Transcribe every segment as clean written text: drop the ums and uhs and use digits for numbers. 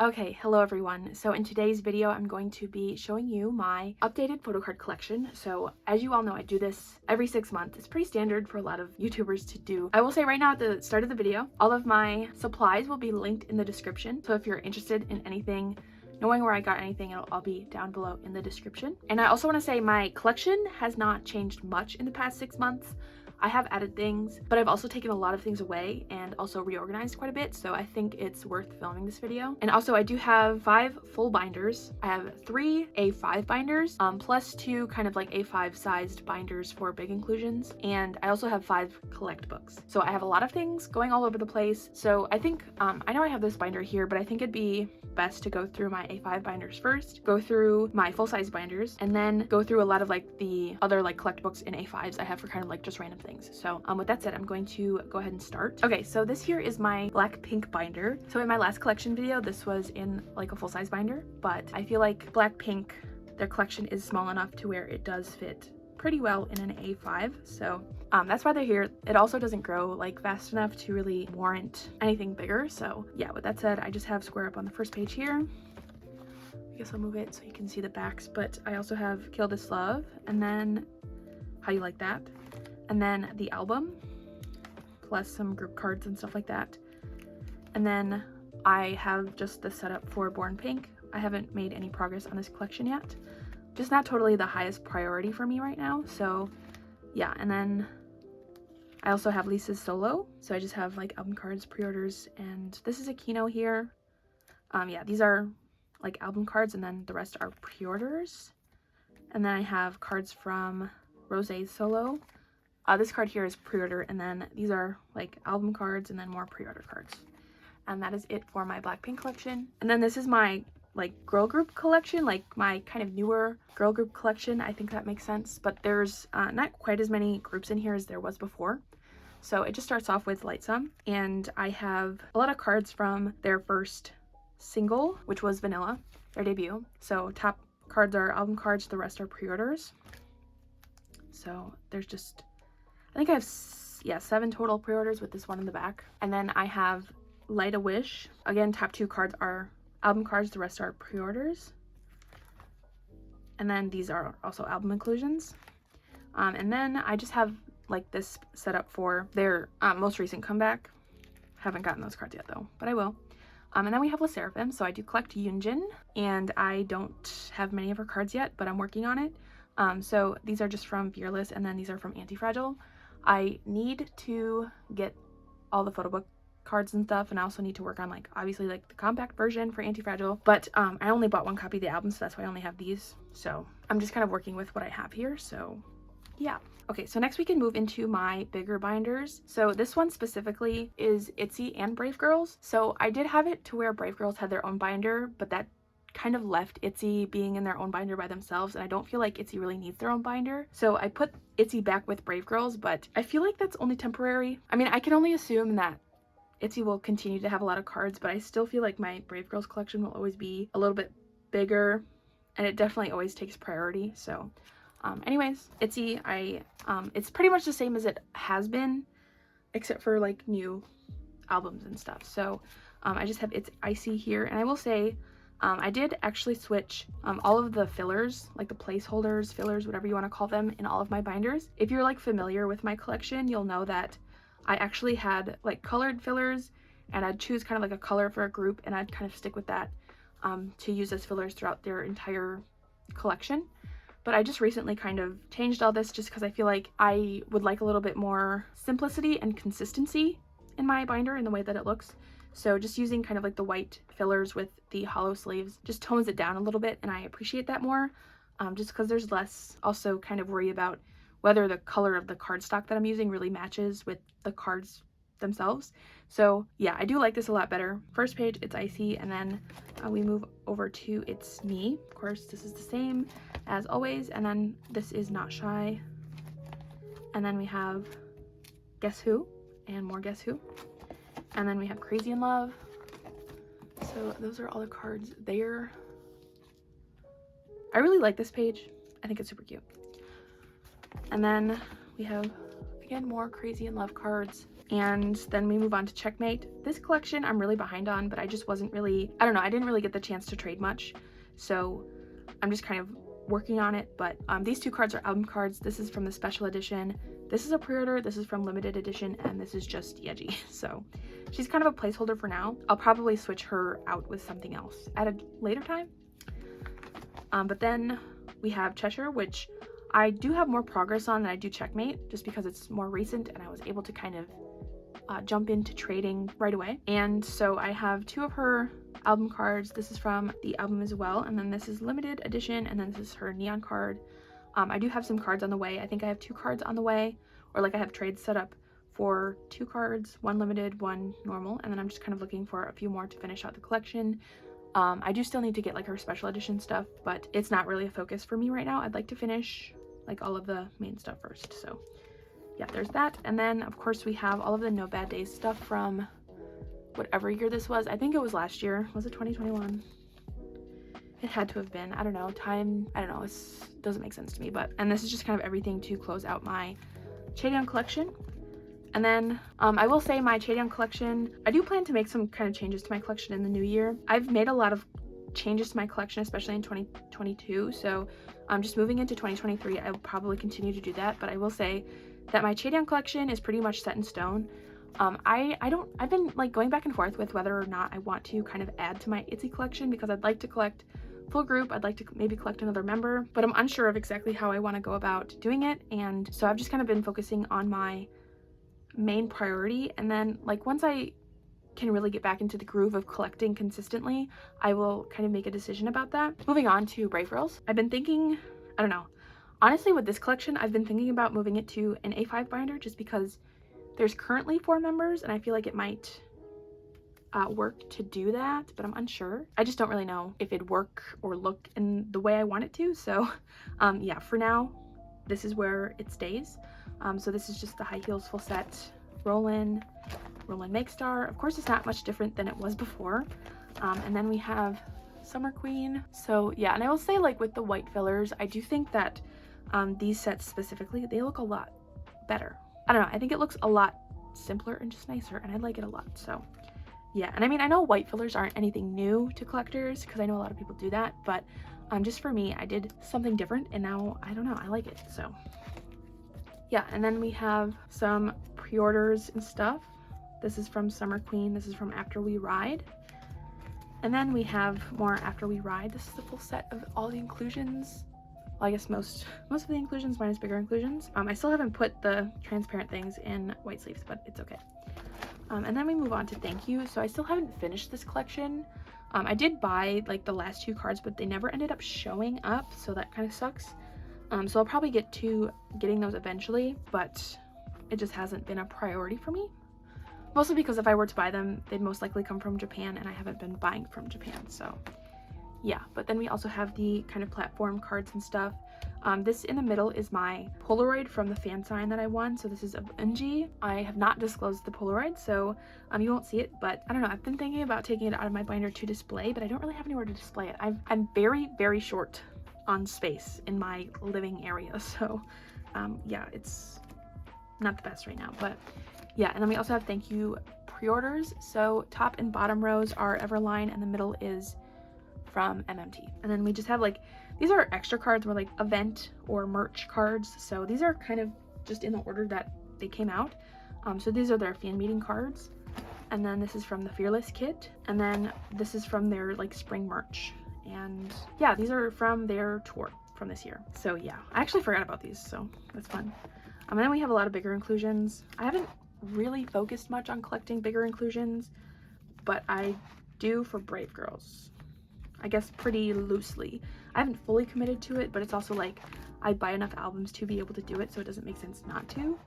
Okay, hello everyone. So in today's video, I'm going to be showing you my updated photocard collection. So as you all know, I do this every 6 months. It's pretty standard for a lot of YouTubers to do. I will say right now at the start of the video, all of my supplies will be linked in the description. So if you're interested in anything, knowing where I got anything, it'll all be down below in the description. And I also want to say my collection has not changed much in the past 6 months. I have added things, but I've also taken a lot of things away and also reorganized quite a bit, so I think it's worth filming this video. And also I do have 5 full binders. I have 3 A5 binders, plus 2 kind of like A5 sized binders for big inclusions, and I also have 5 collect books. So I have a lot of things going all over the place. So I think, I know I have this binder here, but I think it'd be best to go through my A5 binders first, go through my full-size binders, and then go through a lot of like the other like collect books in A5s I have for kind of like just random things. So with that said, I'm going to go ahead and start. Okay, so this here is my Blackpink binder. So in my last collection video, this was in like a full-size binder, but I feel like Blackpink, their collection is small enough to where it does fit pretty well in an A5, so that's why they're here. It also doesn't grow like fast enough to really warrant anything bigger. So yeah, with that said, I just have Square Up on the first page here. I guess I'll move it so you can see the backs, but I also have Kill This Love, and then How You Like That, and then the album, plus some group cards and stuff like that. And then I have just the setup for Born Pink. I haven't made any progress on this collection yet. Just not totally the highest priority for me right now, so yeah. And then I also have Lisa's solo, so I just have like album cards, pre-orders, and this is a Kino here. Yeah, these are like album cards, and then the rest are pre-orders. And then I have cards from Rosé's solo. This card here is pre-order, and then these are like album cards and then more pre-order cards. And that is it for my Blackpink collection. And then this is my like girl group collection, like my kind of newer girl group collection. I think that makes sense, but there's not quite as many groups in here as there was before. So it just starts off with Lightsum, and I have a lot of cards from their first single, which was Vanilla, their debut. So top cards are album cards, the rest are pre-orders. So there's just, I think I have 7 total pre-orders with this one in the back. And then I have Light a Wish. Again, top 2 cards are album cards, the rest are pre-orders. And then these are also album inclusions. And then I just have like this set up for their most recent comeback. Haven't gotten those cards yet though, but I will. And then we have Sserafim. So I do collect Yoonjin, and I don't have many of her cards yet, but I'm working on it. So these are just from Fearless, and then these are from Anti-Fragile. I need to get all the photo book cards and stuff, and I also need to work on like obviously like the compact version for Anti-Fragile, but I only bought 1 copy of the album, so that's why I only have these. So I'm just kind of working with what I have here, so yeah. Okay, so next we can move into my bigger binders. So this one specifically is Itzy and Brave Girls. So I did have it to where Brave Girls had their own binder, but that kind of left Itzy being in their own binder by themselves, and I don't feel like Itzy really needs their own binder. So I put Itzy back with Brave Girls, but I feel like that's only temporary. I mean, I can only assume that Itzy will continue to have a lot of cards, but I still feel like my Brave Girls collection will always be a little bit bigger, and it definitely always takes priority. So anyways, Itzy, it's pretty much the same as it has been, except for like new albums and stuff. So I just have It's Icy here, and I will say I did actually switch all of the fillers, like the placeholders, fillers, whatever you want to call them, in all of my binders. If you're like familiar with my collection, you'll know that I actually had like colored fillers, and I'd choose kind of like a color for a group, and I'd kind of stick with that to use as fillers throughout their entire collection. But I just recently kind of changed all this just because I feel like I would like a little bit more simplicity and consistency in my binder in the way that it looks. So just using kind of like the white fillers with the hollow sleeves just tones it down a little bit, and I appreciate that more, just because there's less also kind of worry about whether the color of the cardstock that I'm using really matches with the cards themselves. So yeah, I do like this a lot better. First page, It's Icy, and then we move over to It's Me. Of course, this is the same as always, and then this is Not Shy, and then we have Guess Who and more Guess Who. And then we have Crazy in Love. So those are all the cards there. I really like this page. I think it's super cute. And then we have, again, more Crazy in Love cards. And then we move on to Checkmate. This collection I'm really behind on, but I just wasn't really, I don't know, I didn't really get the chance to trade much. So I'm just kind of working on it. But these two cards are album cards. This is from the special edition. This is a pre-order, this is from limited edition, and this is just Yeji. So she's kind of a placeholder for now. I'll probably switch her out with something else at a later time. But then we have Cheshire, which I do have more progress on than I do Checkmate, just because it's more recent and I was able to kind of jump into trading right away. And so I have two of her album cards. This is from the album as well, and then this is limited edition, and then this is her neon card. I do have some cards on the way. I think I have 2 cards on the way, or like I have trades set up for 2 cards, 1 limited, 1 normal, and then I'm just kind of looking for a few more to finish out the collection. I do still need to get like her special edition stuff, but it's not really a focus for me right now. I'd like to finish like all of the main stuff first. So yeah, there's that. And then of course we have all of the No Bad Days stuff from whatever year this was. I think it was last year. Was it 2021? It had to have been. I don't know. Time, I don't know. It doesn't make sense to me. But, and this is just kind of everything to close out my Chaeyoung collection. And then I will say my Chaeyoung collection, I do plan to make some kind of changes to my collection in the new year. I've made a lot of changes to my collection, especially in 2022. So just moving into 2023, I will probably continue to do that. But I will say that my Chaeyoung collection is pretty much set in stone. I've been like going back and forth with whether or not I want to kind of add to my Itzy collection, because I'd like to collect full group. I'd like to maybe collect another member, but I'm unsure of exactly how I want to go about doing it. And so I've just kind of been focusing on my main priority, and then like once I can really get back into the groove of collecting consistently, I will kind of make a decision about that. Moving on to Brave Girls, I've been thinking, I don't know, honestly with this collection I've been thinking about moving it to an A5 binder, just because there's currently 4 members and I feel like it might work to do that, but I'm unsure. I just don't really know if it'd work or look in the way I want it to. So yeah, for now this is where it stays. So this is just the high heels full set Rollin Make Star. Of course it's not much different than it was before. And then we have Summer Queen. So yeah, and I will say, like with the white fillers, I do think that these sets specifically, they look a lot better. I don't know, I think it looks a lot simpler and just nicer, and I like it a lot. So yeah, and I mean, I know white fillers aren't anything new to collectors, because I know a lot of people do that, but just for me, I did something different, and now I don't know, I like it. So yeah, and then we have some pre-orders and stuff. This is from Summer Queen. This is from After We Ride. And then we have more After We Ride. This is the full set of all the inclusions. Well, I guess most of the inclusions minus bigger inclusions. I still haven't put the transparent things in white sleeves, but it's okay. And then we move on to Thank You. So I still haven't finished this collection. I did buy like the last 2 cards, but they never ended up showing up, so that kind of sucks. So I'll probably get to getting those eventually, but it just hasn't been a priority for me. Mostly because if I were to buy them, they'd most likely come from Japan, and I haven't been buying from Japan, so yeah. But then we also have the kind of platform cards and stuff. This in the middle is my Polaroid from the fan sign that I won. So this is a Bungie. I have not disclosed the Polaroid, so you won't see it, but I don't know. I've been thinking about taking it out of my binder to display, but I don't really have anywhere to display it. I'm very, very short on space in my living area, so yeah, it's not the best right now. But yeah, and then we also have Thank You pre-orders. So top and bottom rows are Everline, and the middle is from MMT. And then we just have like, these are extra cards, more like event or merch cards, so these are kind of just in the order that they came out. So these are their fan meeting cards, and then this is from the Fearless kit, and then this is from their like spring merch. And yeah, these are from their tour from this year. So yeah, I actually forgot about these, so that's fun. And then we have a lot of bigger inclusions. I haven't really focused much on collecting bigger inclusions, but I do for Brave Girls, I guess pretty loosely. I haven't fully committed to it, but it's also like I buy enough albums to be able to do it, so it doesn't make sense not to.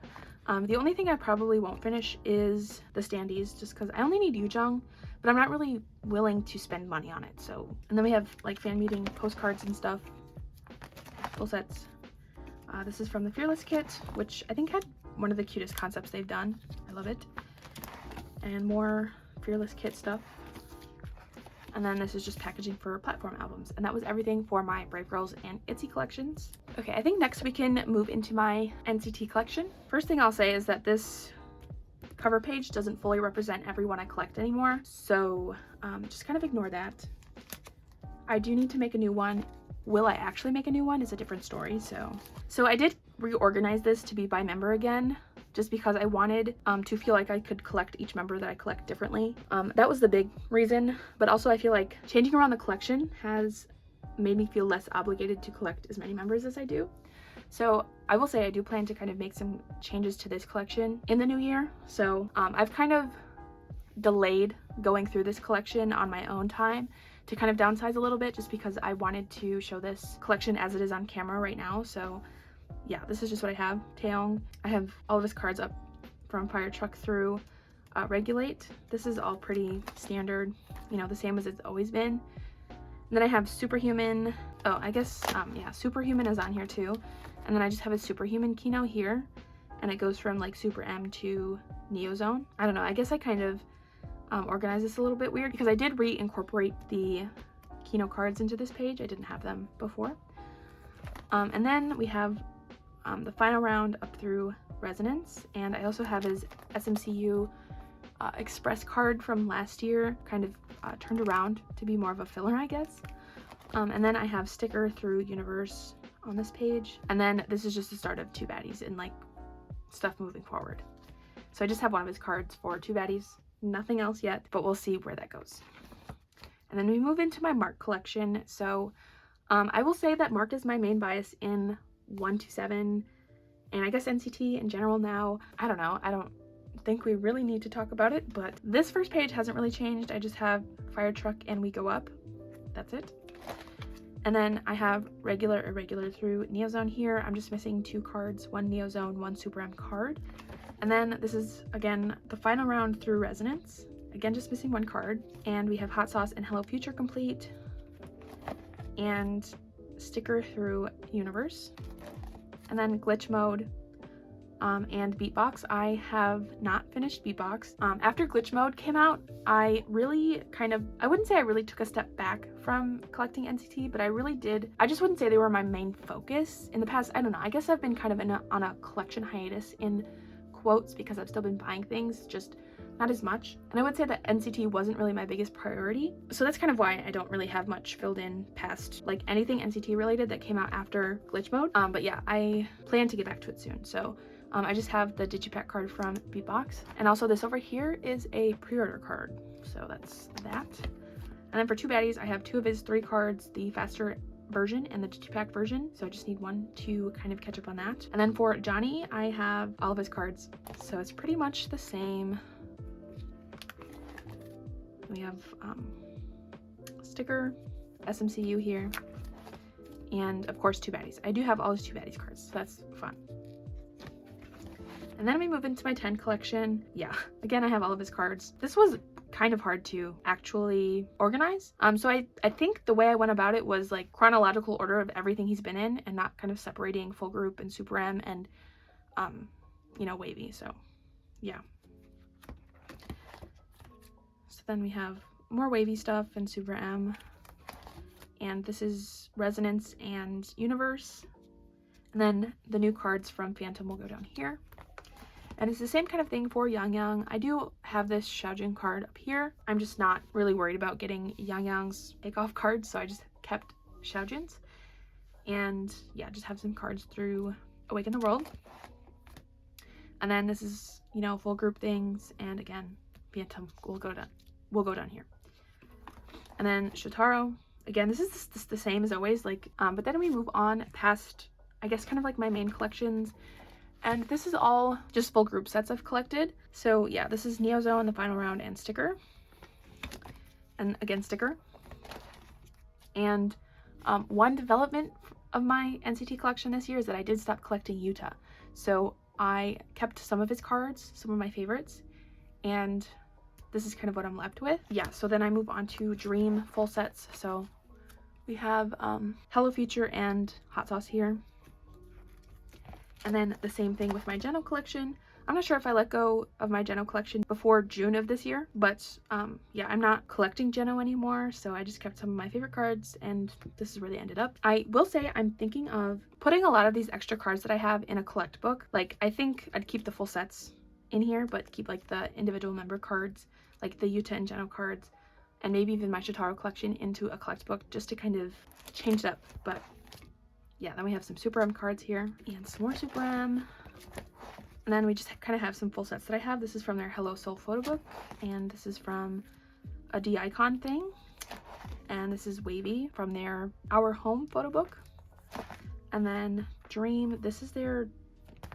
The only thing I probably won't finish is the standees, just because I only need Yujong, but I'm not really willing to spend money on it. So, and then we have like fan meeting postcards and stuff, full sets. This is from the Fearless kit, which I think had one of the cutest concepts they've done. I love it. And more Fearless kit stuff. And then this is just packaging for platform albums. And that was everything for my Brave Girls and Itzy collections. Okay, I think next we can move into my NCT collection. First thing I'll say is that this cover page doesn't fully represent everyone I collect anymore, so just kind of ignore that. I do need to make a new one. Will I actually make a new one is a different story. So I did reorganize this to be by member again, just because I wanted to feel like I could collect each member that I collect differently. That was the big reason, but also I feel like changing around the collection has made me feel less obligated to collect as many members as I do. So I will say I do plan to kind of make some changes to this collection in the new year. So I've kind of delayed going through this collection on my own time to kind of downsize a little bit, just because I wanted to show this collection as it is on camera right now. So yeah, this is just what I have. Taeyong, I have all of his cards up from Fire Truck through Regulate. This is all pretty standard, you know, the same as it's always been. And then I have Superhuman. Oh, I guess, yeah, Superhuman is on here too. And then I just have a Superhuman Kino here, and it goes from like Super M to Neozone. I don't know, I guess I kind of organize this a little bit weird, because I did reincorporate the Kino cards into this page. I didn't have them before. And then we have the final round up through Resonance, and I also have his SMCU Express card from last year, kind of turned around to be more of a filler, I guess. And then I have Sticker through Universe on this page, and then this is just the start of Two Baddies and like stuff moving forward. So I just have one of his cards for Two Baddies, nothing else yet, but we'll see where that goes. And then we move into my Mark collection. So I will say that Mark is my main bias in 1 to 7, and I guess NCT in general now. I don't know, I don't think we really need to talk about it, but this first page hasn't really changed. I just have Fire Truck and We Go Up. That's it. And then I have Regular, Irregular through Neozone here. I'm just missing 2 cards, 1 Neozone, 1 Super M card. And then this is, again, the final round through Resonance. Again, just missing 1 card. And we have Hot Sauce and Hello Future complete. And Sticker through Universe. And then Glitch Mode and Beatbox. I have not finished Beatbox. After Glitch Mode came out, I really I wouldn't say I really took a step back from collecting NCT, but I really did. I just wouldn't say they were my main focus. In the past, I don't know, I guess I've been kind of on a collection hiatus in quotes, because I've still been buying things, just not as much. And I would say that NCT wasn't really my biggest priority. So that's kind of why I don't really have much filled in past like anything NCT related that came out after Glitch Mode. But yeah, I plan to get back to it soon. So I just have the Digipack card from Beatbox. And also this over here is a pre-order card. So that's that. And then for Two Baddies, I have 2 of his 3 cards, the faster version and the Digipack version. So I just need 1 to kind of catch up on that. And then for Johnny, I have all of his cards. So it's pretty much the same. We have Sticker, SMCU here, and of course Two Baddies. I do have all his Two Baddies cards, so that's fun. And then we move into my 10 collection. Yeah, again, I have all of his cards. This was kind of hard to actually organize. So I think the way I went about it was like chronological order of everything he's been in, and not kind of separating full group and Super M and you know, wavy. So yeah. So then we have more wavy stuff and Super M, and this is Resonance and Universe. And then the new cards from Phantom will go down here. And it's the same kind of thing for Yang Yang. I do have this Xiaojun card up here. I'm just not really worried about getting Yang Yang's takeoff cards, so I just kept Xiaojun's. And yeah, just have some cards through Awaken the World. And then this is, you know, full group things, and again, Phantom will go down here. And then Shotaro, again, this is the same as always, like, but then we move on past, I guess, kind of like my main collections. And this is all just full group sets I've collected. So yeah, this is Neozone, the final round, and Sticker. And again, Sticker. And one development of my NCT collection this year is that I did stop collecting Yuta. So I kept some of his cards, some of my favorites, and this is kind of what I'm left with. Yeah, so then I move on to Dream full sets. So we have Hello Future and Hot Sauce here. And then the same thing with my Geno collection. I'm not sure if I let go of my Geno collection before June of this year, but yeah, I'm not collecting Geno anymore, so I just kept some of my favorite cards, and this is where they ended up. I will say I'm thinking of putting a lot of these extra cards that I have in a collect book. Like, I think I'd keep the full sets in here, but keep like the individual member cards, like the Yuta and Geno cards, and maybe even my Shotaro collection into a collect book just to kind of change it up. But yeah, then we have some Super M cards here and some more Super M. And then we just kind of have some full sets that I have. This is from their Hello Soul photo book, and this is from a D-Icon thing, and this is Wavy from their Our Home photo book. And then Dream, this is their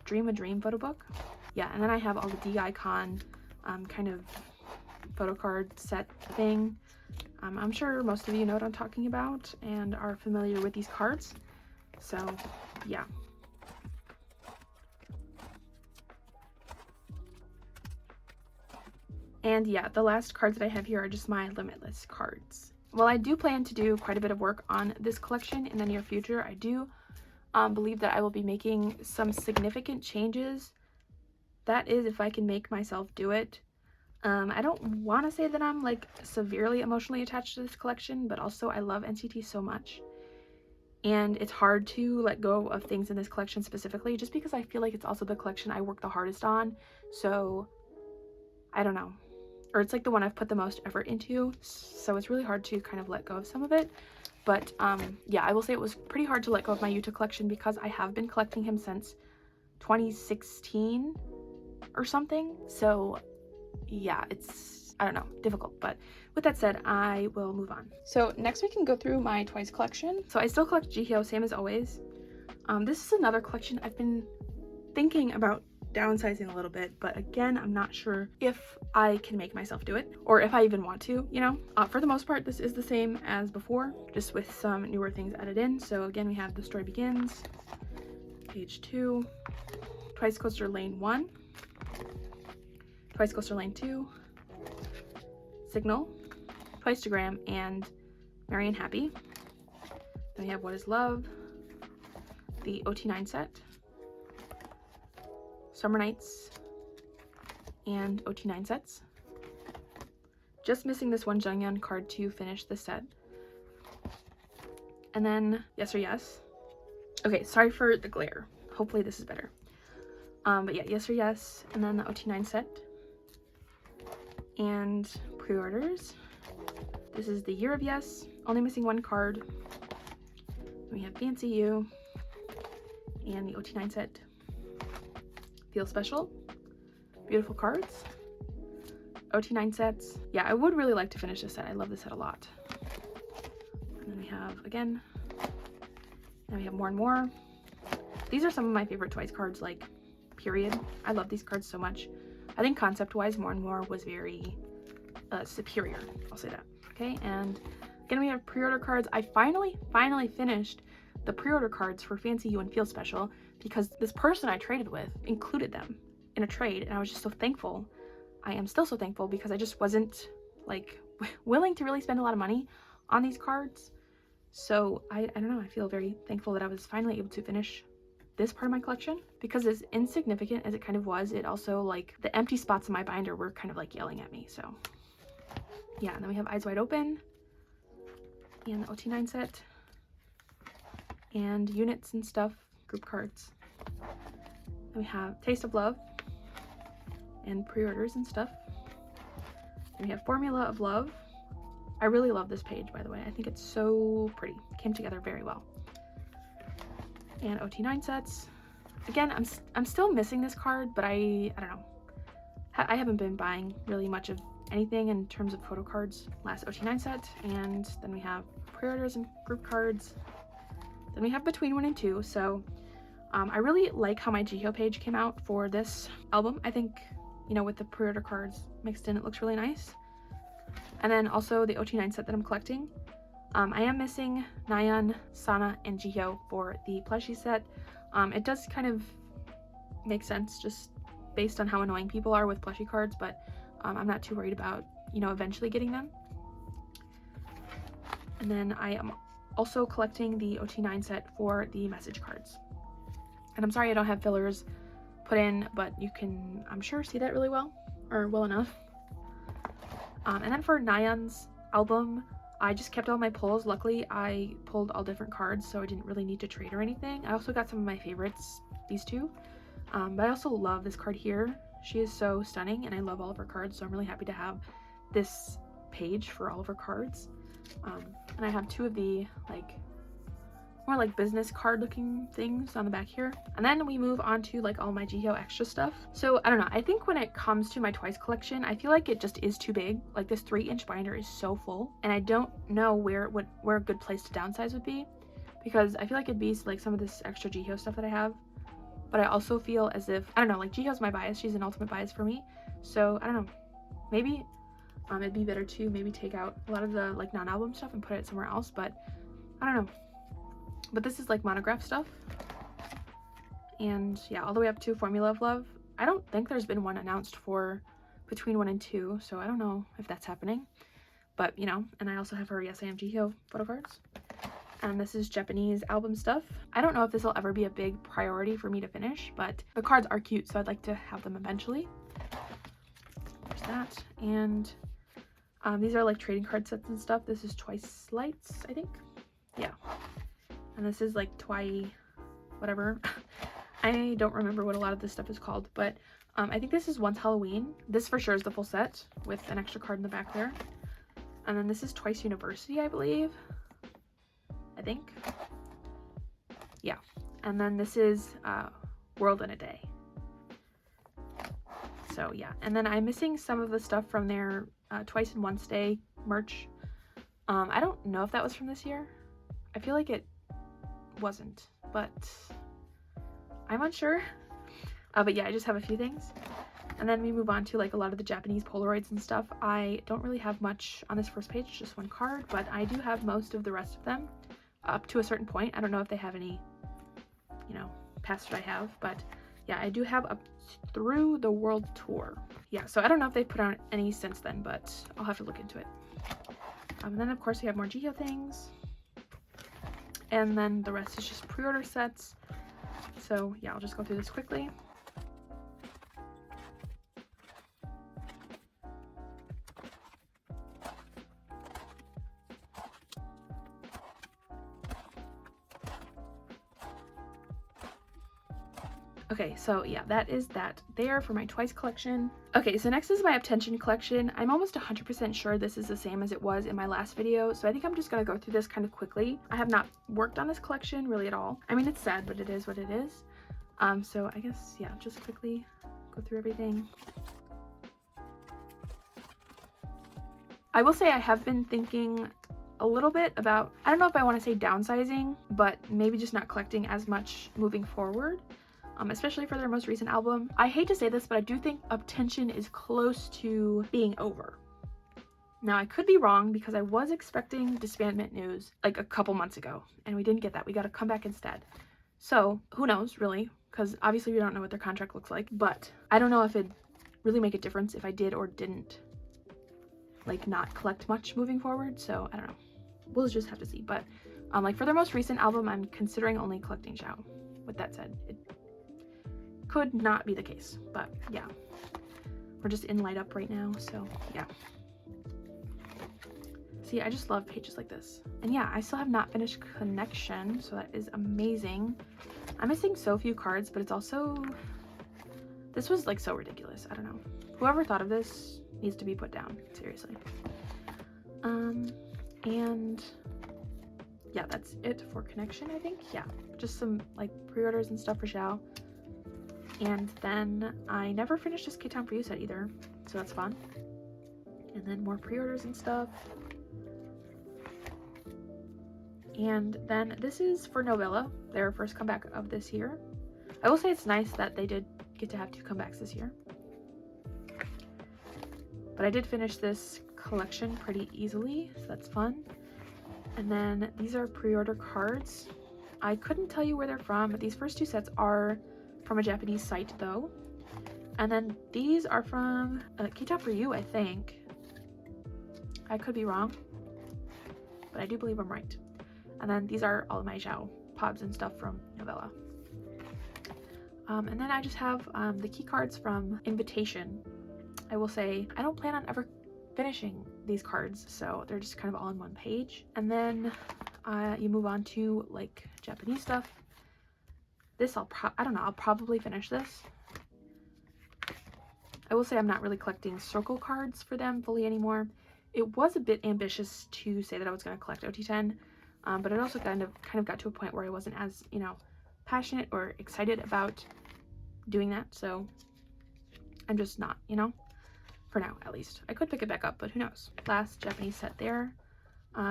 Dream a Dream photo book. Yeah, and then I have all the D-Icon kind of photo card set thing. I'm sure most of you know what I'm talking about and are familiar with these cards. So yeah. And yeah, the last cards that I have here are just my Limitless cards. Well, I do plan to do quite a bit of work on this collection in the near future. I do believe that I will be making some significant changes. That is, if I can make myself do it. I don't want to say that I'm like severely emotionally attached to this collection, but also I love NCT so much. And it's hard to let go of things in this collection specifically, just because I feel like it's also the collection I work the hardest on. So I don't know. Or it's like the one I've put the most effort into, so it's really hard to kind of let go of some of it. But yeah, I will say it was pretty hard to let go of my Yuta collection because I have been collecting him since 2016 or something. So yeah, it's, I don't know, difficult. But with that said, I will move on. So next we can go through my Twice collection. So I still collect Jihyo, same as always. This is another collection I've been thinking about downsizing a little bit, but again, I'm not sure if I can make myself do it or if I even want to, you know. For the most part, this is the same as before, just with some newer things added in. So again, we have The Story Begins, page 2, Twice Coaster Lane 1, Twice Coaster Lane 2, Signal, Twice-Gram, and Merry and Happy. Then we have What Is Love, the OT9 set, Summer Nights, and OT9 sets. Just missing this one Jungyeon card to finish the set. And then Yes or Yes. Okay, sorry for the glare. Hopefully this is better. But yeah, Yes or Yes, and then the OT9 set. And pre-orders. This is the Year of Yes, only missing one card. We have Fancy You, and the OT9 set. Feel Special, beautiful cards, OT9 sets. Yeah, I would really like to finish this set. I love this set a lot. And then we have, again, and we have More and More. These are some of my favorite Twice cards, like, period. I love these cards so much. I think concept-wise, More and More was very superior. I'll say that. Okay, and again, we have pre-order cards. I finally finished the pre-order cards for Fancy You and Feel Special, because this person I traded with included them in a trade, and I was just so thankful. I am still so thankful because I just wasn't like willing to really spend a lot of money on these cards. So I don't know, I feel very thankful that I was finally able to finish this part of my collection, because as insignificant as it kind of was, it also, like, the empty spots in my binder were kind of like yelling at me. So yeah, and then we have Eyes Wide Open and the OT9 set and units and stuff, group cards. Then we have Taste of Love and pre-orders and stuff. Then we have Formula of Love. I really love this page, by the way. I think it's so pretty. It came together very well. And OT9 sets. Again, I'm still missing this card, but I don't know. I haven't been buying really much of anything in terms of photo cards last OT9 set. And then we have pre-orders and group cards. Then we have Between 1 and 2. So I really like how my Jihyo page came out for this album. I think, you know, with the pre-order cards mixed in, it looks really nice. And then also the OT9 set that I'm collecting. I am missing Nayeon, Sana, and Jihyo for the plushie set. It does kind of make sense just based on how annoying people are with plushie cards, but I'm not too worried about, you know, eventually getting them. And then I am also collecting the OT9 set for the message cards. And I'm sorry I don't have fillers put in, but you can, I'm sure, see that really well, or well enough. And then for Nayeon's album, I just kept all my pulls. Luckily, I pulled all different cards, so I didn't really need to trade or anything. I also got some of my favorites, these two. But I also love this card here. She is so stunning and I love all of her cards, so I'm really happy to have this page for all of her cards. And I have two of the like more like business card looking things on the back here. And then we move on to like all my Jihyo extra stuff. So I don't know, I think when it comes to my Twice collection, I feel like it just is too big. Like this 3-inch binder is so full and I don't know where a good place to downsize would be, because I feel like it'd be like some of this extra Jihyo stuff that I have, but I also feel as if, I don't know, like Jihyo's my bias, she's an ultimate bias for me, so I don't know, maybe it'd be better to maybe take out a lot of the like non-album stuff and put it somewhere else, but I don't know. But this is like monograph stuff, and yeah, all the way up to Formula of Love. I don't think there's been one announced for between 1 and 2, so I don't know if that's happening, but you know. And I also have her Yes I Am Jihyo photo cards, and this is Japanese album stuff. I don't know if this will ever be a big priority for me to finish, but the cards are cute, so I'd like to have them eventually. There's that, and these are like trading card sets and stuff. This is Twice Lights, I think. Yeah. And this is like whatever. I don't remember what a lot of this stuff is called, but I think this is Once Halloween. This for sure is the full set with an extra card in the back there. And then this is Twice University, I believe. I think. Yeah. And then this is World in a Day. So yeah. And then I'm missing some of the stuff from their Twice in One Stay merch. I don't know if that was from this year. I feel like it wasn't, but I'm unsure. But yeah, I just have a few things. And then we move on to like a lot of the Japanese Polaroids and stuff. I don't really have much on this first page, just one card, but I do have most of the rest of them up to a certain point. I don't know if they have any, you know, past what I have, but yeah, I do have up through the world tour. Yeah, so I don't know if they've put out any since then, but I'll have to look into it. And then of course we have more Jihyo things. And then the rest is just pre-order sets. So yeah, I'll just go through this quickly. Okay, so yeah, that is that there for my Twice collection. Okay, so next is my Up10tion collection. I'm almost 100% sure this is the same as it was in my last video, so I think I'm just gonna go through this kind of quickly. I have not worked on this collection really at all. I mean, it's sad, but it is what it is. So I guess, yeah, just quickly go through everything. I will say I have been thinking a little bit about, I don't know if I want to say downsizing, but maybe just not collecting as much moving forward. Especially for their most recent album. I hate to say this, but I do think Up10tion is close to being over. Now, I could be wrong because I was expecting disbandment news like a couple months ago, and we didn't get that. We got to come back instead. So, who knows, really? Because obviously we don't know what their contract looks like, but I don't know if it'd really make a difference if I did or didn't, like, not collect much moving forward. So, I don't know. We'll just have to see. But, like, for their most recent album, I'm considering only collecting Xiao. With that said, it could not be the case, but yeah, we're just in light up right now, so yeah. See, I just love pages like this. And yeah, I still have not finished Connection, so that is amazing. I'm missing so few cards, but it's also, this was like so ridiculous. I don't know, whoever thought of this needs to be put down, seriously. And yeah, that's it for Connection, I think. Yeah, just some like pre-orders and stuff for Xiao. And then I never finished this K-Town For You set either, so that's fun. And then more pre-orders and stuff. And then this is for Novella, their first comeback of this year. I will say it's nice that they did get to have 2 comebacks this year. But I did finish this collection pretty easily, so that's fun. And then these are pre-order cards. I couldn't tell you where they're from, but these first 2 sets are from a Japanese site though. And then these are from Kpop For You, I think. I could be wrong, but I do believe I'm right. And then these are all of my Xiao pods and stuff from Novella. And then I just have the key cards from Invitation. I will say I don't plan on ever finishing these cards, so they're just kind of all in one page. And then you move on to like Japanese stuff. This I don't know, I'll probably finish this. I will say I'm not really collecting circle cards for them fully anymore. It was a bit ambitious to say that I was going to collect OT10, but it also kind of got to a point where I wasn't as, you know, passionate or excited about doing that, so I'm just not, you know, for now at least. I could pick it back up, but who knows. Last Japanese set there.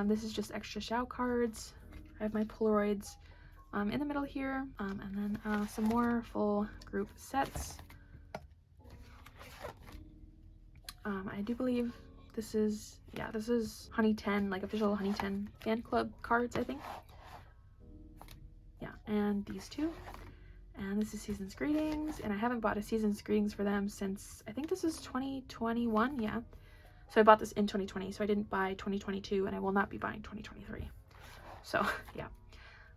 This is just extra Xiao cards. I have my Polaroids in the middle here, and then some more full group sets. I do believe this is, yeah, this is Honey 10, like official Honey 10 fan club cards, I think. Yeah, and these two. And this is Season's Greetings, and I haven't bought a Season's Greetings for them since, I think this is 2021, yeah. So I bought this in 2020, so I didn't buy 2022, and I will not be buying 2023. So, yeah.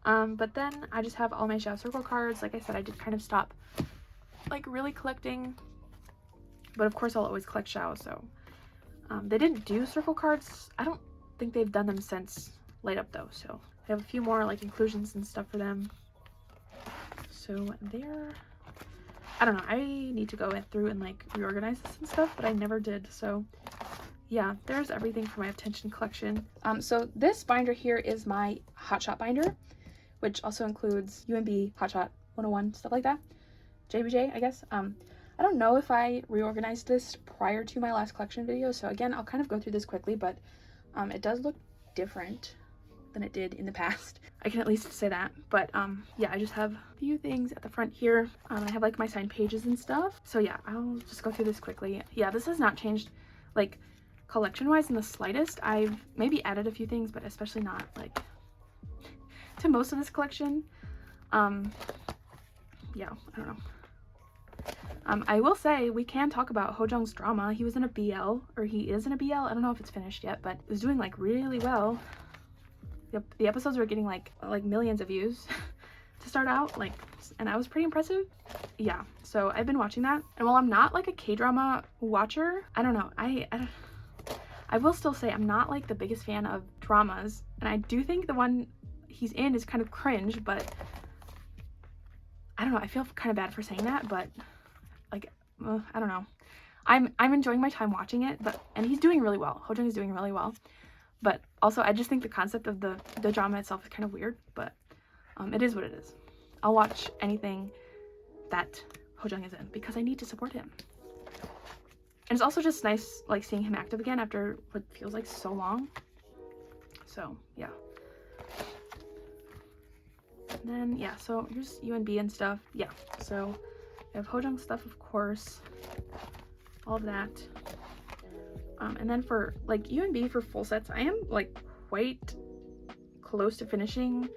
But then I just have all my Xiao Circle cards. Like I said, I did kind of stop, like, really collecting. But of course, I'll always collect Xiao, so. They didn't do circle cards. I don't think they've done them since Light Up, though. So I have a few more, like, inclusions and stuff for them. So there. I don't know. I need to go through and, like, reorganize this and stuff, but I never did. So, yeah, there's everything for my Up10tion collection. So this binder here is my Hotshot binder, which also includes UMB, Hotshot, 101, stuff like that. JBJ, I guess. I don't know if I reorganized this prior to my last collection video, so again, I'll kind of go through this quickly, but it does look different than it did in the past. I can at least say that, but yeah, I just have a few things at the front here. I have like my signed pages and stuff, so yeah, I'll just go through this quickly. Yeah, this has not changed, like, collection-wise in the slightest. I've maybe added a few things, but especially not, like, to most of this collection. Yeah, I don't know. I will say we can talk about Hojung's drama. He was in a BL, or he is in a BL. I don't know if it's finished yet, but it was doing like really well. The episodes were getting like millions of views to start out, like, and that was pretty impressive. Yeah, so I've been watching that, and while I'm not like a K-drama watcher, I don't know. I will still say I'm not like the biggest fan of dramas, and I do think the one he's in is kind of cringe, but I don't know. I feel kind of bad for saying that, but like, I don't know. I'm enjoying my time watching it, and he's doing really well. Hojung is doing really well, but also I just think the concept of the drama itself is kind of weird, but it is what it is. I'll watch anything that Hojung is in because I need to support him. And it's also just nice, like, seeing him active again after what feels like so long. So yeah. And then yeah, so here's UNB and stuff. Yeah, so I have Hojung stuff, of course, all of that. And then for like UNB for full sets, I am like quite close to finishing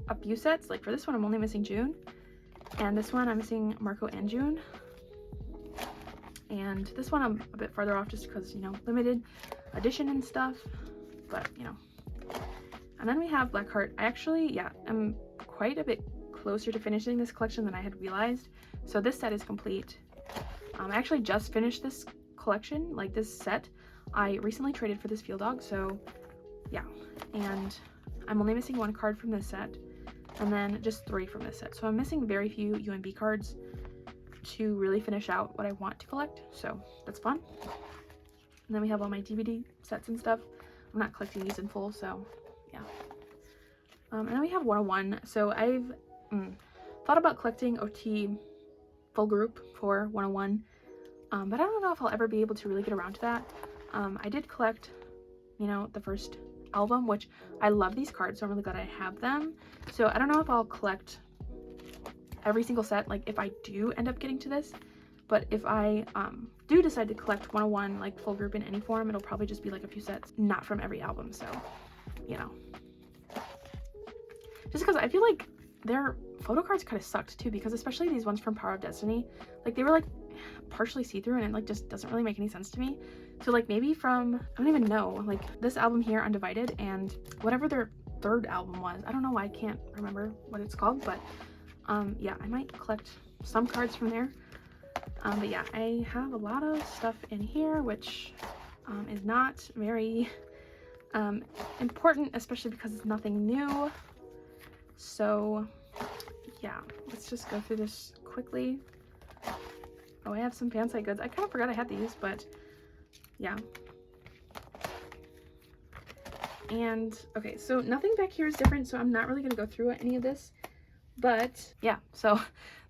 a few sets. Like for this one, I'm only missing June, and this one I'm missing Marco and June, and this one I'm a bit farther off just because, you know, limited edition and stuff, but you know. And then we have Blackheart. I actually, yeah, I'm quite a bit closer to finishing this collection than I had realized. So this set is complete. I actually just finished this collection, like this set. I recently traded for this field dog, so yeah. And I'm only missing one card from this set, and then just 3 from this set. So I'm missing very few UMB cards to really finish out what I want to collect, so that's fun. And then we have all my DVD sets and stuff. I'm not collecting these in full, so yeah. And then we have 101. So I've thought about collecting OT full group for 101, but I don't know if I'll ever be able to really get around to that. I did collect, you know, the first album, which I love these cards, so I'm really glad I have them. So I don't know if I'll collect every single set, like if I do end up getting to this, but if I do decide to collect 101 like full group in any form, it'll probably just be like a few sets, not from every album. So, you know, just because I feel like their photo cards kind of sucked too, because especially these ones from Power of Destiny, like they were like partially see-through, and it like just doesn't really make any sense to me. So like maybe from, I don't even know, like this album here, Undivided, and whatever their third album was, I don't know why I can't remember what it's called, but yeah, I might collect some cards from there. But yeah, I have a lot of stuff in here, which is not very important, especially because it's nothing new. So yeah, let's just go through this quickly. Oh, I have some fan site goods. I kind of forgot I had these, but yeah. And okay, so nothing back here is different, so I'm not really going to go through any of this. But yeah, so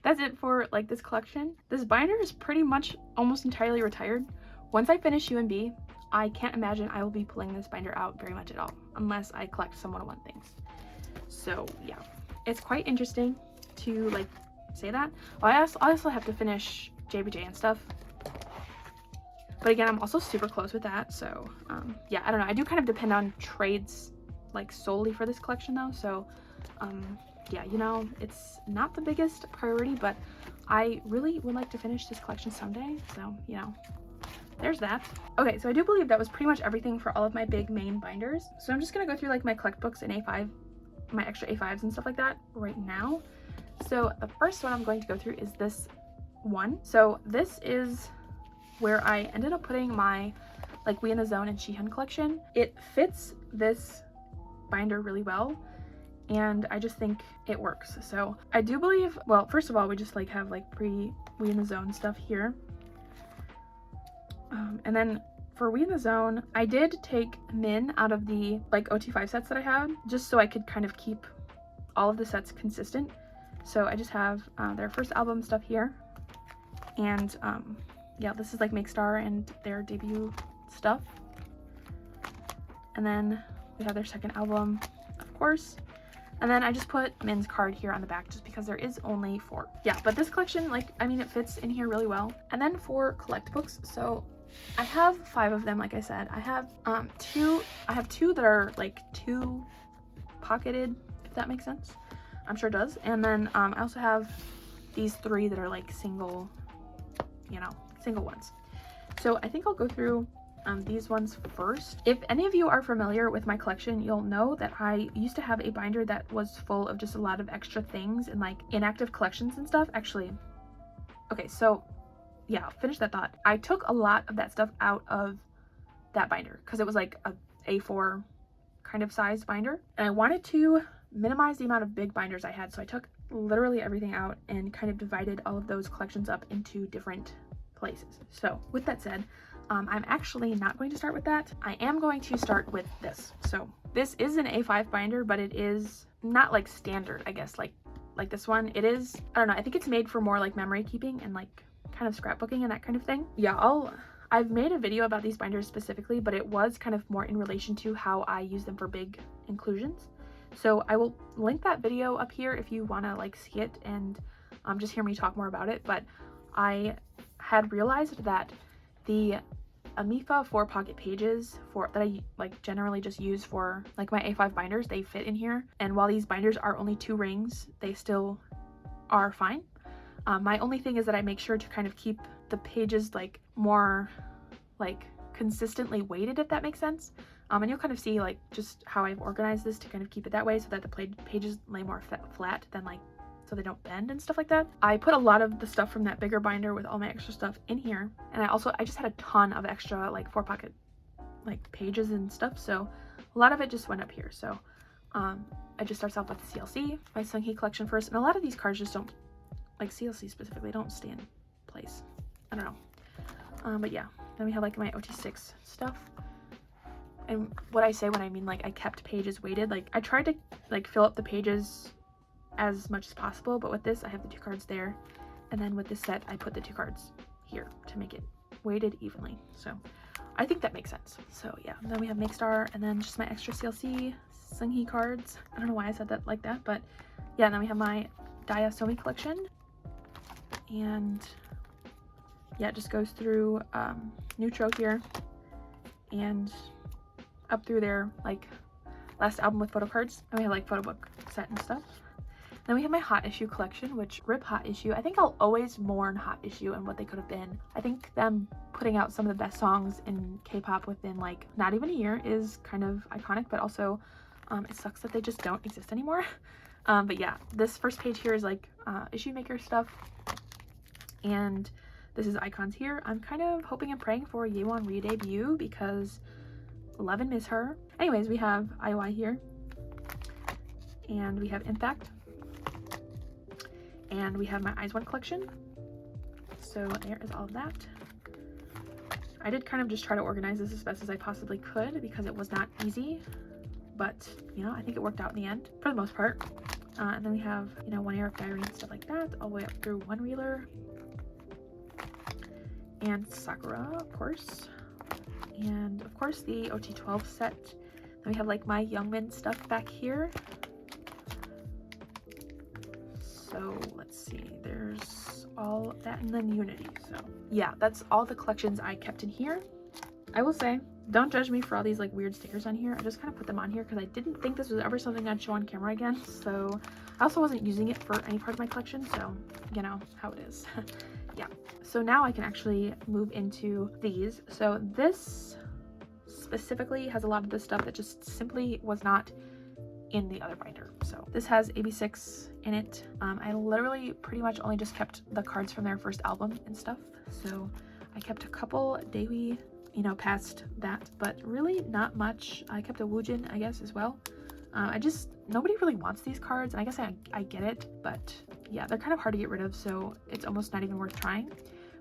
that's it for like this collection. This binder is pretty much almost entirely retired. Once I finish UMB, I can't imagine I will be pulling this binder out very much at all, unless I collect some one-on-one things. So yeah, it's quite interesting to like say that. Well, I also have to finish JBJ and stuff. But again, I'm also super close with that, so yeah, I don't know. I do kind of depend on trades like solely for this collection though, so yeah, you know, it's not the biggest priority, but I really would like to finish this collection someday, so you know, there's that. Okay, so I do believe that was pretty much everything for all of my big main binders, so I'm just gonna go through like my collect books in A5, my extra A5s and stuff like that right now. So the first one I'm going to go through is this one. So this is where I ended up putting my like We in the Zone and Shihan collection. It fits this binder really well, and I just think it works. So I do believe, well, first of all, we just like have like pre We in the Zone stuff here, and then for We in the Zone, I did take Min out of the like OT5 sets that I had, just so I could kind of keep all of the sets consistent. So I just have their first album stuff here, and yeah, this is like Make Star and their debut stuff. And then we have their second album, of course. And then I just put Min's card here on the back just because there is only 4. Yeah, but this collection, like, I mean, it fits in here really well. And then for collect books, so I have 5 of them, like I said. I have two that are like 2 pocketed, if that makes sense. I'm sure it does. And then I also have these 3 that are like single, you know, single ones. So I think I'll go through these ones first. If any of you are familiar with my collection, you'll know that I used to have a binder that was full of just a lot of extra things and like inactive collections and stuff. Actually, okay, so yeah, finish that thought. I took a lot of that stuff out of that binder because it was like a A4 kind of size binder, and I wanted to minimize the amount of big binders I had, so I took literally everything out and kind of divided all of those collections up into different places. So with that said, I'm actually not going to start with that. I am going to start with this. So this is an A5 binder, but it is not like standard, I guess, like this one. It is, I don't know, I think it's made for more like memory keeping and like kind of scrapbooking and that kind of thing. Yeah, I've made a video about these binders specifically, but it was kind of more in relation to how I use them for big inclusions. So I will link that video up here if you want to like see it and just hear me talk more about it. But I had realized that the Amifa 4 pocket pages that I like generally just use for like my A5 binders, they fit in here. And while these binders are only 2 rings, they still are fine. My only thing is that I make sure to kind of keep the pages like more like consistently weighted, if that makes sense. And you'll kind of see like just how I've organized this to kind of keep it that way so that the pages lay more flat than like, so they don't bend and stuff like that. I put a lot of the stuff from that bigger binder with all my extra stuff in here. And I just had a ton of extra like 4 pocket like pages and stuff. So a lot of it just went up here. So it just starts off with the CLC, my Seonghee collection first. And a lot of these cards just don't, like CLC specifically, don't stay in place. I don't know. But yeah, then we have like my OT6 stuff. And what I say when I mean like I kept pages weighted, like I tried to like fill up the pages as much as possible, but with this I have the 2 cards there, and then with this set I put the 2 cards here to make it weighted evenly. So I think that makes sense. So yeah, then we have Make Star, and then just my extra CLC Seonghee cards. I don't know why I said that like that, but yeah, and then we have my Daya Somi collection, and yeah, it just goes through Neutro here and up through their like last album with photocards, and we have like photo book set and stuff. Then we have my Hot Issue collection, which rip Hot Issue. I think I'll always mourn Hot Issue and what they could have been. I think them putting out some of the best songs in K-pop within like not even a year is kind of iconic, but also it sucks that they just don't exist anymore. But yeah, this first page here is like issue maker stuff, and this is icons here. I'm kind of hoping and praying for Yeowon re-debut because love and miss her. Anyways, we have IOI here, and we have Impact, and we have my Eyes One collection, So there is all of that. I did kind of just try to organize this as best as I possibly could because it was not easy, but you know, I think it worked out in the end for the most part. And then we have, you know, 1 Air Diary and stuff like that, all the way up through 1 Reeler and Sakura, of course, and of course the OT12 set. Then we have like my Youngmin stuff back here. So let's see, there's all that, and then Unity. So yeah, that's all the collections I kept in here. I will say, don't judge me for all these like weird stickers on here. I just kind of put them on here because I didn't think this was ever something I'd show on camera again. So I also wasn't using it for any part of my collection, so you know how it is. Yeah, so now I can actually move into these. So this specifically has a lot of the stuff that just simply was not in the other binder. So this has AB6 in it. I literally pretty much only just kept the cards from their first album and stuff. So I kept a couple Daewoo, you know, past that, but really not much. I kept a Woojin, I guess, as well. Nobody really wants these cards, and I guess I get it, but yeah, they're kind of hard to get rid of, so it's almost not even worth trying.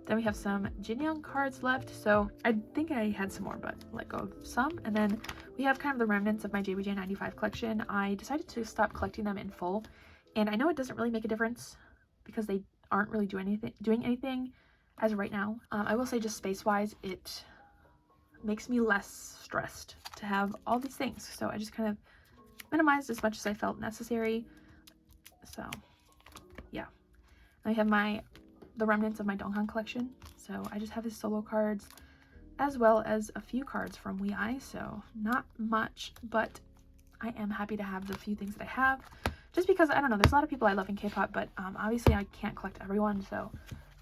Then we have some Jinyoung cards left, so I think I had some more, but let go of some. And then we have kind of the remnants of my JBJ 95 collection. I decided to stop collecting them in full, and I know it doesn't really make a difference because they aren't really doing anything as of right now. I will say, just space-wise, it makes me less stressed to have all these things, so I just kind of minimized as much as I felt necessary. So yeah, I have the remnants of my Donghwan collection, so I just have his solo cards as well as a few cards from WeI, so not much, but I am happy to have the few things that I have, just because, I don't know, there's a lot of people I love in K-pop, but obviously I can't collect everyone, so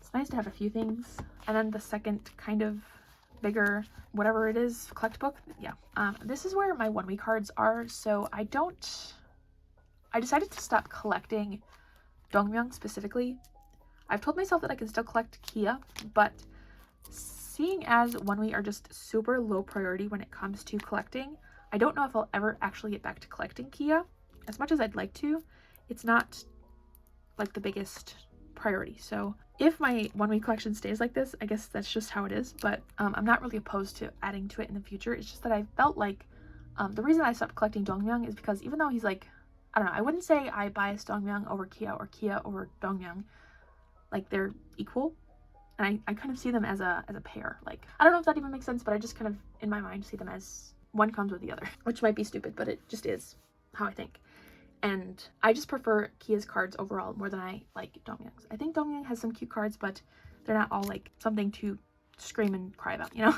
it's nice to have a few things. And then the second kind of bigger, whatever it is, collect book, yeah, this is where my 1 week cards are. So I decided to stop collecting Dongmyeong specifically. I've told myself that I can still collect Kia, but seeing as 1 week are just super low priority when it comes to collecting, I don't know if I'll ever actually get back to collecting Kia. As much as I'd like to, it's not like the biggest priority. So if my 1 week collection stays like this, I guess that's just how it is, but I'm not really opposed to adding to it in the future. It's just that I felt like the reason I stopped collecting Dongmyeong is because even though he's like, I don't know, I wouldn't say I bias Dongmyeong over Kia or Kia over Dongmyeong. Like, they're equal, and I kind of see them as a pair. Like, I don't know if that even makes sense, but I just kind of in my mind see them as one comes with the other, which might be stupid, but it just is how I think. And I just prefer Kia's cards overall more than I like Dongmyeong's. I think Dongmyeong has some cute cards, but they're not all like something to scream and cry about, you know?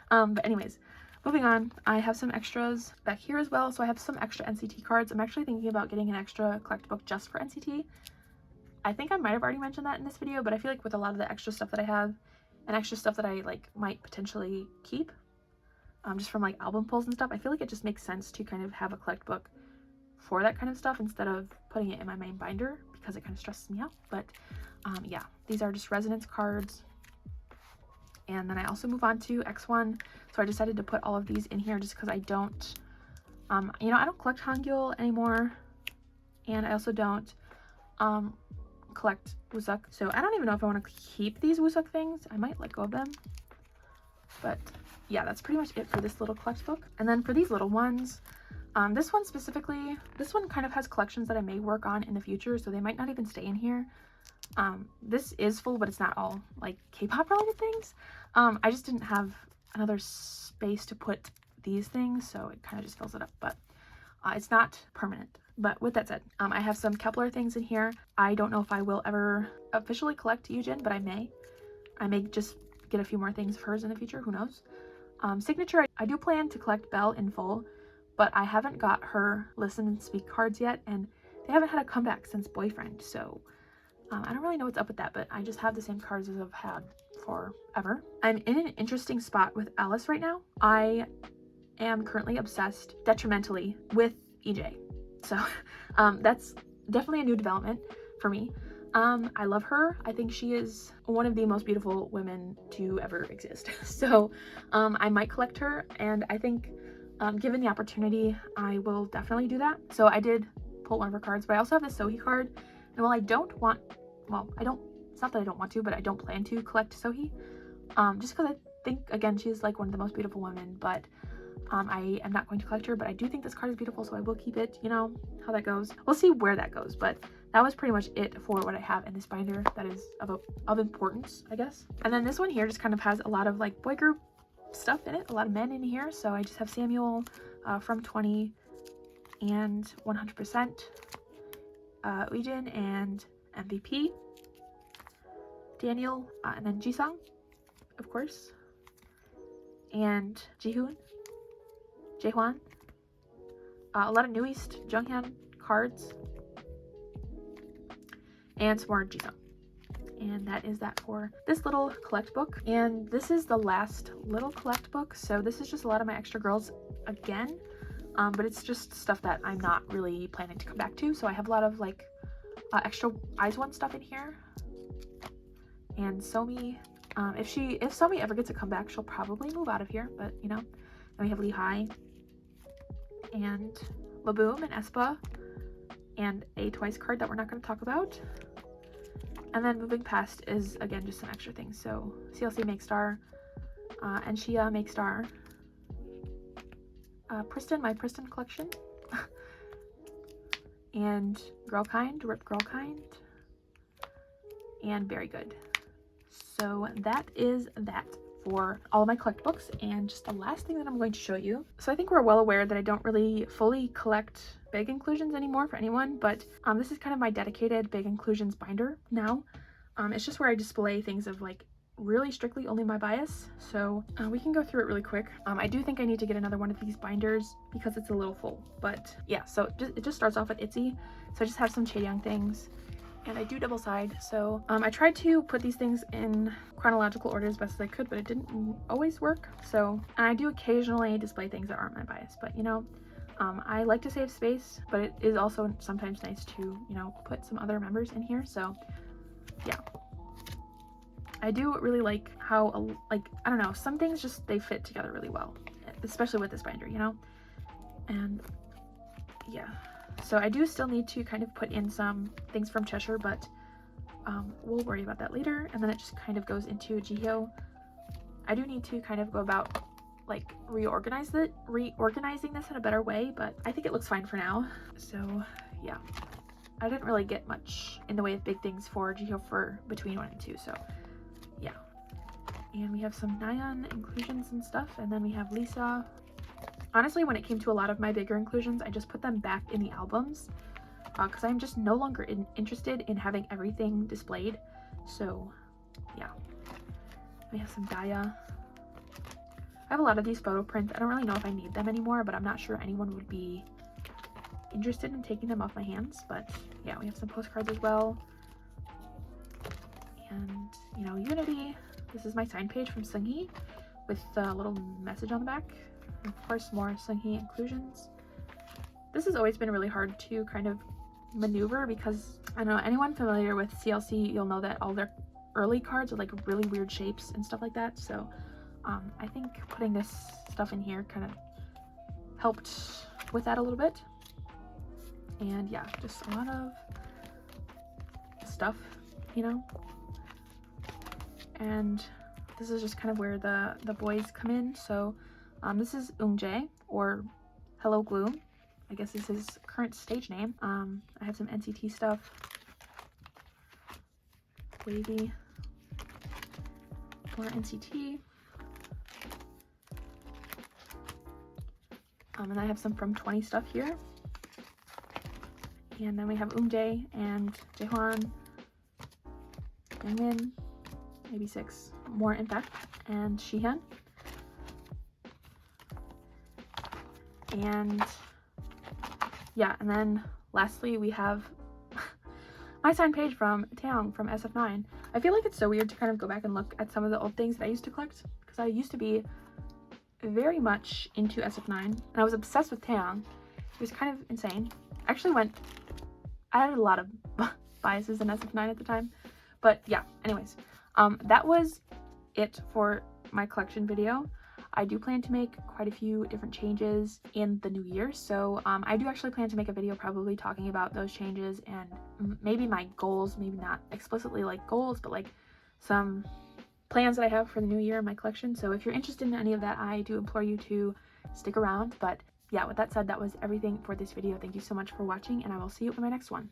But anyways, moving on, I have some extras back here as well. So I have some extra NCT cards. I'm actually thinking about getting an extra collect book just for NCT. I think I might have already mentioned that in this video, but I feel like with a lot of the extra stuff that I have and extra stuff that I like might potentially keep, just from like album pulls and stuff, I feel like it just makes sense to kind of have a collect book for that kind of stuff instead of putting it in my main binder because it kind of stresses me out. But yeah, these are just resonance cards. And then I also move on to X1, so I decided to put all of these in here just because I don't you know, I don't collect Hangul anymore, and I also don't collect Wusuk, so I don't even know if I want to keep these Wusuk things. I might let go of them, but yeah, that's pretty much it for this little collect book. And then for these little ones, this one specifically, this one kind of has collections that I may work on in the future, so they might not even stay in here. This is full, but it's not all like K-pop related things. I just didn't have another space to put these things, so it kind of just fills it up, but it's not permanent. But with that said, I have some Kepler things in here. I don't know if I will ever officially collect Yujin, but I may just get a few more things of hers in the future, who knows. Signature, I do plan to collect Belle in full, but I haven't got her listen and speak cards yet, and they haven't had a comeback since Boyfriend, so I don't really know what's up with that, but I just have the same cards as I've had forever. I'm in an interesting spot with Alice right now. I am currently obsessed detrimentally with EJ, so that's definitely a new development for me. I love her. I think she is one of the most beautiful women to ever exist. So I might collect her, and I think given the opportunity, I will definitely do that. So I did pull one of her cards, but I also have the Sohee card, and while I don't it's not that I don't want to, but I don't plan to collect Sohee. Just because I think, again, she's like one of the most beautiful women, but I am not going to collect her. But I do think this card is beautiful, so I will keep it. You know how that goes. We'll see where that goes, but that was pretty much it for what I have in this binder that is of importance, I guess. And then this one here just kind of has a lot of like boy group stuff in it, a lot of men in here. So I just have Samuel from 20 and 100%, Eugene and MVP, Daniel, and then Jisung, of course, and Jihoon, Jaehwan, a lot of New East, Junghyun cards, and some more Jisung. And that is that for this little collect book. And this is the last little collect book, so this is just a lot of my extra girls again, but it's just stuff that I'm not really planning to come back to. So I have a lot of like extra IZ*ONE stuff in here. And Somi, if Somi ever gets a comeback, she'll probably move out of here, but you know. Then we have Lehigh and Laboom and Aespa and a Twice card that we're not going to talk about. And then moving past is again just some extra things. So CLC Make Star, and Shia Make Star, Priston, my Priston collection, and Girlkind, Rip Girlkind, and Very Good. So that is that for all of my collect books. And just the last thing that I'm going to show you. So I think we're well aware that I don't really fully collect big inclusions anymore for anyone, but this is kind of my dedicated big inclusions binder now. It's just where I display things of like really strictly only my bias. So we can go through it really quick. I do think I need to get another one of these binders because it's a little full, but yeah, so it just starts off with Itzy. So I just have some Chaeyoung things. And I do double side, so I tried to put these things in chronological order as best as I could, but it didn't always work. So I do occasionally display things that aren't my bias, but you know, I like to save space, but it is also sometimes nice to, you know, put some other members in here. So yeah, I do really like how, like, I don't know, some things just, they fit together really well, especially with this binder, you know. And yeah, so I do still need to kind of put in some things from Cheshire, but we'll worry about that later. And then it just kind of goes into Jihyo. I do need to kind of go about like reorganizing this in a better way, but I think it looks fine for now. So yeah, I didn't really get much in the way of big things for Jihyo for between 1 and 2, so yeah. And we have some Nayeon inclusions and stuff, and then we have Lisa. Honestly, when it came to a lot of my bigger inclusions, I just put them back in the albums because I'm just no longer interested in having everything displayed. So yeah, we have some Daya. I have a lot of these photo prints. I don't really know if I need them anymore, but I'm not sure anyone would be interested in taking them off my hands. But yeah, we have some postcards as well. And, you know, Unity. This is my sign page from Seunghee with a little message on the back. And of course, more Seunghee inclusions. This has always been really hard to kind of maneuver because, I don't know, anyone familiar with CLC, you'll know that all their early cards are like really weird shapes and stuff like that. So I think putting this stuff in here kind of helped with that a little bit. And yeah, just a lot of stuff, you know. And this is just kind of where the boys come in. So this is Eunjae, or Hello Gloom, I guess is his current stage name. I have some NCT stuff, Wavy, more NCT, and I have some from 20 stuff here. And then we have Eunjae and Jaehwan, Youngmin, maybe 6 more in fact, and Shihyun. And yeah, and then lastly we have my sign page from Taeyong from SF9. I feel like it's so weird to kind of go back and look at some of the old things that I used to collect, because I used to be very much into SF9 and I was obsessed with Taeyong. It was kind of insane. I had a lot of biases in SF9 at the time, but yeah, anyways, that was it for my collection video. I do plan to make quite a few different changes in the new year, so I do actually plan to make a video probably talking about those changes and maybe my goals, maybe not explicitly like goals, but like some plans that I have for the new year in my collection. So if you're interested in any of that, I do implore you to stick around. But yeah, with that said, that was everything for this video. Thank you so much for watching, and I will see you in my next one.